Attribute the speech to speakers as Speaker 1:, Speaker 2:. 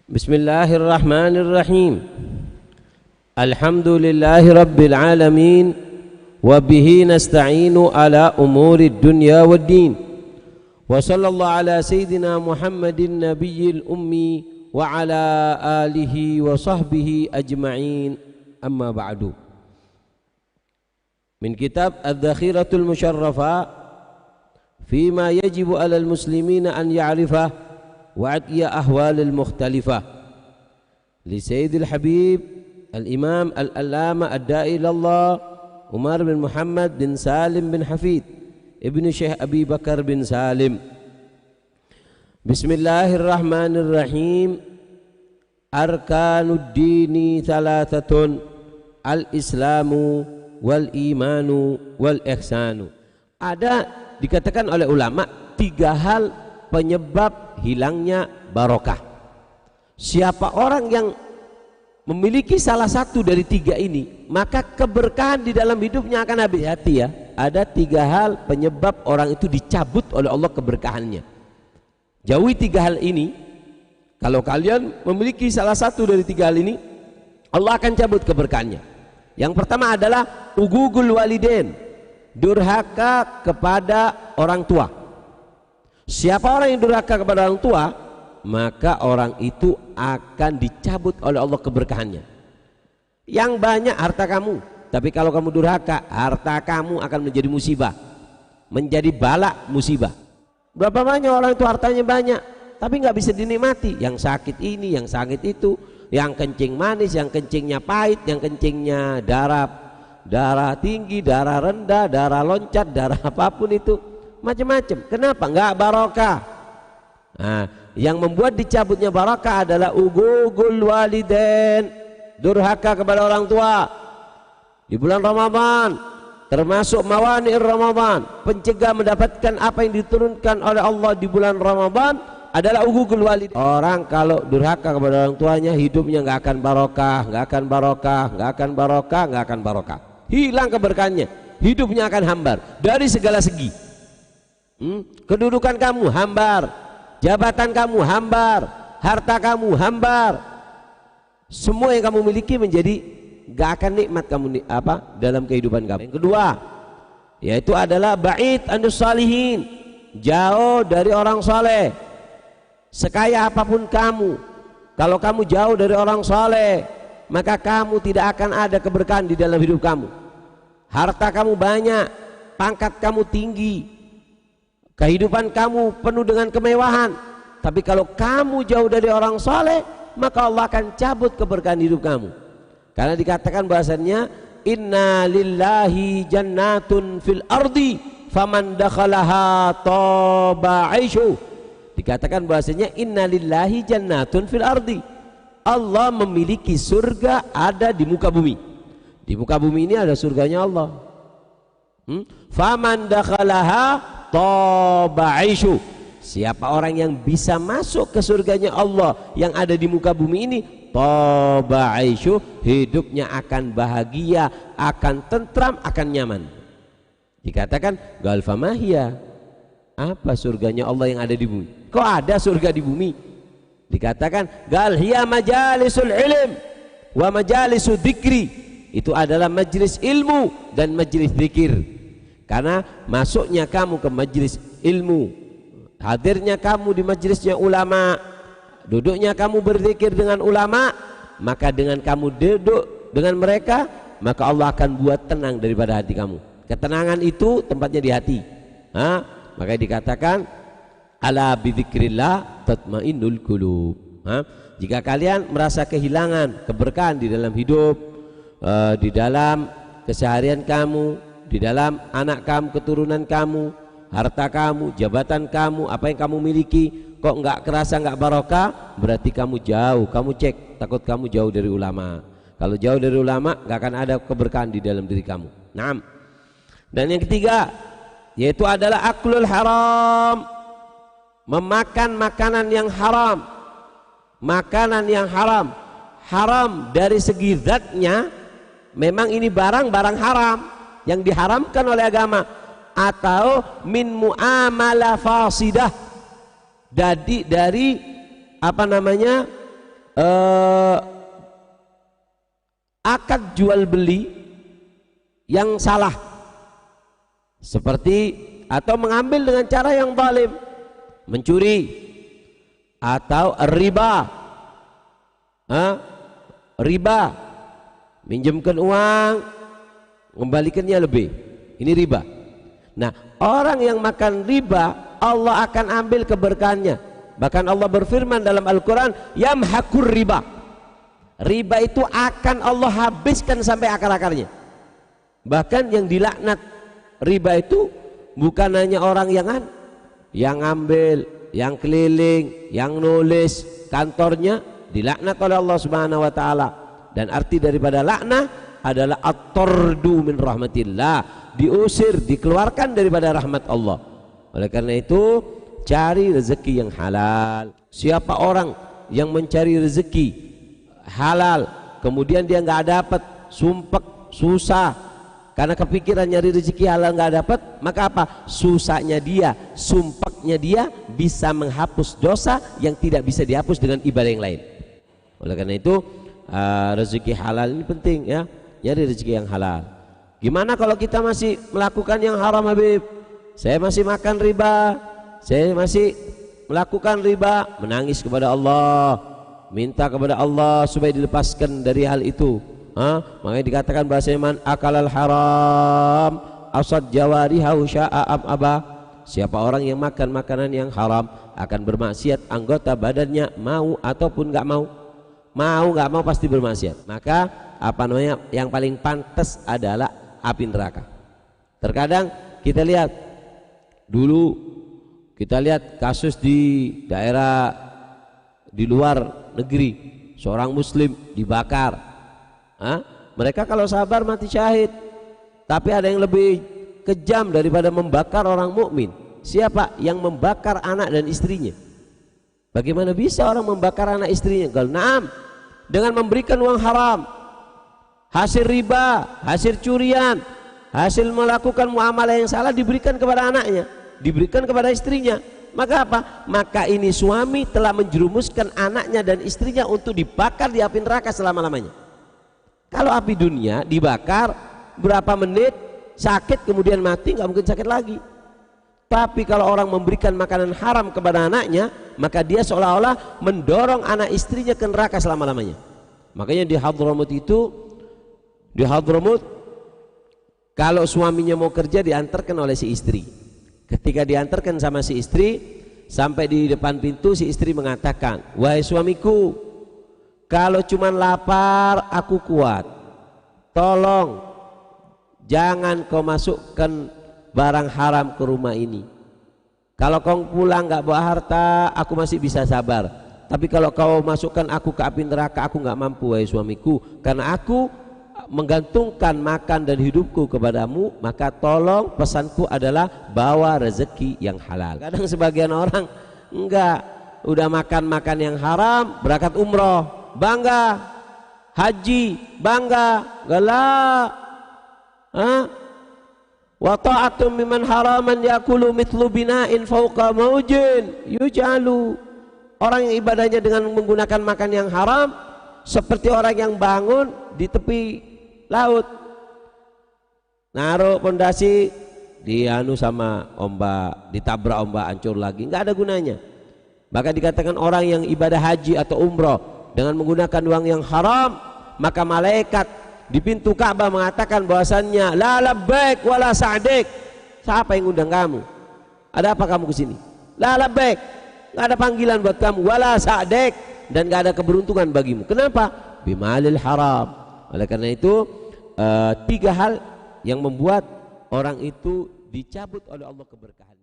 Speaker 1: Bismillahirrahmanirrahim. Alhamdulillahi rabbil alamin. Wa bihi nasta'inu ala umuri dunya waddin. Wa sallallahu ala sayyidina Muhammadin nabiyyil ummi wa ala alihi wa sahbihi ajma'in. Amma ba'du. Min kitab Adz-Dzakhiratul Musyarrafah fima yajibu alal muslimina an ya'rifah وعدي أحوال المختلفة لسيد الحبيب الإمام الألامة الداعي إلى الله عمر بن محمد بن سالم بن حفيد ابن شيخ أبي بكر بن سالم. بسم الله الرحمن الرحيم. أركان الدين ثلاثة: الإسلام والإيمان والإحسان. Ada dikatakan oleh ulama tiga hal penyebab hilangnya barokah. Siapa orang yang memiliki salah satu dari tiga ini, maka keberkahan di dalam hidupnya akan habis. Hati ya, ada tiga hal penyebab orang itu dicabut oleh Allah keberkahannya. Jauhi tiga hal ini. Kalau kalian memiliki salah satu dari tiga hal ini, Allah akan cabut keberkahannya. Yang pertama adalah ugugul walidain, durhaka kepada orang tua. Siapa orang yang durhaka kepada orang tua, maka orang itu akan dicabut oleh Allah keberkahannya. Yang banyak harta kamu, tapi kalau kamu durhaka, harta kamu akan menjadi musibah, menjadi bala musibah. Berapa banyak orang itu hartanya banyak, tapi nggak bisa dinikmati. Yang sakit ini, yang sakit itu, yang kencing manis, yang kencingnya pahit, yang kencingnya darah tinggi, darah rendah, darah loncat, darah apapun itu. Macam-macam. Kenapa? Enggak barokah. Nah, yang membuat dicabutnya barokah adalah ugugul walidain, durhaka kepada orang tua di bulan Ramadan, termasuk mawani'ir Ramadan, pencegah mendapatkan apa yang diturunkan oleh Allah di bulan Ramadan adalah ugugul walidain. Orang kalau durhaka kepada orang tuanya, hidupnya enggak akan barokah, enggak akan barokah, enggak akan barokah, enggak akan barokah. Hilang keberkahannya, hidupnya akan hambar dari segala segi. Kedudukan kamu hambar, jabatan kamu hambar, harta kamu hambar, semua yang kamu miliki menjadi gak akan nikmat kamu dalam kehidupan kamu. Yang kedua yaitu adalah ba'id anus salihin, jauh dari orang saleh. Sekaya apapun kamu, kalau kamu jauh dari orang saleh, maka kamu tidak akan ada keberkahan di dalam hidup kamu. Harta kamu banyak, pangkat kamu tinggi, kehidupan kamu penuh dengan kemewahan, tapi kalau kamu jauh dari orang saleh, maka Allah akan cabut keberkahan hidup kamu. Karena dikatakan bahasanya inna lillahi jannatun fil ardi faman dakhalaha taba aishu. Dikatakan bahasanya inna lillahi jannatun fil ardi, Allah memiliki surga ada di muka bumi. Di muka bumi ini ada surganya Allah. Faman dakhalaha Toba'ishu, siapa orang yang bisa masuk ke surganya Allah yang ada di muka bumi ini, Toba'ishu, hidupnya akan bahagia, akan tentram, akan nyaman. Dikatakan galfamahia, apa surganya Allah yang ada di bumi? Kok ada surga di bumi? Dikatakan galhiya majalisul ilm wa majalisul dzikri, itu adalah majlis ilmu dan majlis zikir. Karena masuknya kamu ke majelis ilmu, hadirnya kamu di majelisnya ulama, duduknya kamu berzikir dengan ulama, maka dengan kamu duduk dengan mereka, maka Allah akan buat tenang daripada hati kamu. Ketenangan itu tempatnya di hati. Maka dikatakan ala bidzikrillah tatmainnul qulub. Jika kalian merasa kehilangan keberkahan di dalam hidup, di dalam keseharian kamu, di dalam anak kamu, keturunan kamu, harta kamu, jabatan kamu, apa yang kamu miliki, kok nggak kerasa, nggak barokah, berarti kamu jauh. Kamu cek, takut kamu jauh dari ulama. Kalau jauh dari ulama, nggak akan ada keberkahan di dalam diri kamu. Naam. Dan yang ketiga yaitu adalah aklul haram, memakan makanan yang haram. Makanan yang haram, haram dari segi zatnya, memang ini barang-barang haram yang diharamkan oleh agama, atau min muamalah fasidah, dari apa namanya, akad jual beli yang salah, seperti atau mengambil dengan cara yang zalim, mencuri atau riba. Riba, minjemkan uang, kembalikannya lebih, ini riba. Nah, orang yang makan riba Allah akan ambil keberkahannya. Bahkan Allah berfirman dalam Al-Quran, yamhakur riba. Riba itu akan Allah habiskan sampai akar-akarnya. Bahkan yang dilaknat riba itu bukan hanya orang yang ambil, yang keliling, yang nulis, kantornya dilaknat oleh Allah Subhanahu wa taala. Dan arti daripada laknah adalah at-tardu min rahmatillah, diusir, dikeluarkan daripada rahmat Allah. Oleh karena itu, cari rezeki yang halal. Siapa orang yang mencari rezeki halal kemudian dia nggak dapat, sumpek, susah karena kepikiran nyari rezeki halal nggak dapat, maka apa? Susahnya dia, sumpeknya dia bisa menghapus dosa yang tidak bisa dihapus dengan ibadah yang lain. Oleh karena itu rezeki halal ini penting ya, nyari rezeki yang halal. Gimana kalau kita masih melakukan yang haram, Habib? Saya masih makan riba, saya masih melakukan riba, menangis kepada Allah, minta kepada Allah supaya dilepaskan dari hal itu. Makanya dikatakan bahasa man akalal haram asad jawariha sya'am aba. Siapa orang yang makan makanan yang haram akan bermaksiat anggota badannya, mau ataupun nggak mau. Mau nggak mau pasti bermaksiat. Maka yang paling pantas adalah api neraka. Terkadang kita lihat, dulu kita lihat kasus di daerah di luar negeri, seorang muslim dibakar. Mereka kalau sabar mati syahid, tapi ada yang lebih kejam daripada membakar orang mukmin. Siapa? Yang membakar anak dan istrinya. Bagaimana bisa orang membakar anak istrinya? Naam, dengan memberikan uang haram, hasil riba, hasil curian, hasil melakukan muamalah yang salah diberikan kepada anaknya, diberikan kepada istrinya. Maka apa? Maka ini suami telah menjerumuskan anaknya dan istrinya untuk dibakar di api neraka selama-lamanya. Kalau api dunia dibakar berapa menit sakit kemudian mati, nggak mungkin sakit lagi. Tapi kalau orang memberikan makanan haram kepada anaknya, maka dia seolah-olah mendorong anak istrinya ke neraka selama-lamanya. Makanya di Hadramut kalau suaminya mau kerja diantarkan oleh si istri. Ketika diantarkan sama si istri sampai di depan pintu, si istri mengatakan, wahai suamiku, kalau cuma lapar aku kuat, tolong jangan kau masukkan barang haram ke rumah ini. Kalau kau pulang nggak bawa harta, aku masih bisa sabar. Tapi kalau kau masukkan aku ke api neraka, aku nggak mampu, wahai suamiku, karena aku menggantungkan makan dan hidupku kepadamu. Maka tolong, pesanku adalah bawa rezeki yang halal. Kadang sebagian orang enggak, udah makan yang haram, berangkat umroh bangga, haji bangga, galak. Wa ta'atum miman haraman yakulu mithlu bina'in fauqa maujin yujalu. Orang yang ibadahnya dengan menggunakan makan yang haram seperti orang yang bangun di tepi laut, naruh pondasi dianu sama ombak, ditabrak ombak, hancur lagi, nggak ada gunanya. Maka dikatakan orang yang ibadah haji atau umroh dengan menggunakan uang yang haram, maka malaikat di pintu Ka'bah mengatakan bahwasannya la labbaik wala sa'dik. Siapa yang undang kamu? Ada apa kamu kesini? La labbaik, nggak ada panggilan buat kamu, wala sa'dik, dan nggak ada keberuntungan bagimu. Kenapa? Bimalil haram. Oleh karena itu tiga hal yang membuat orang itu dicabut oleh Allah keberkahan.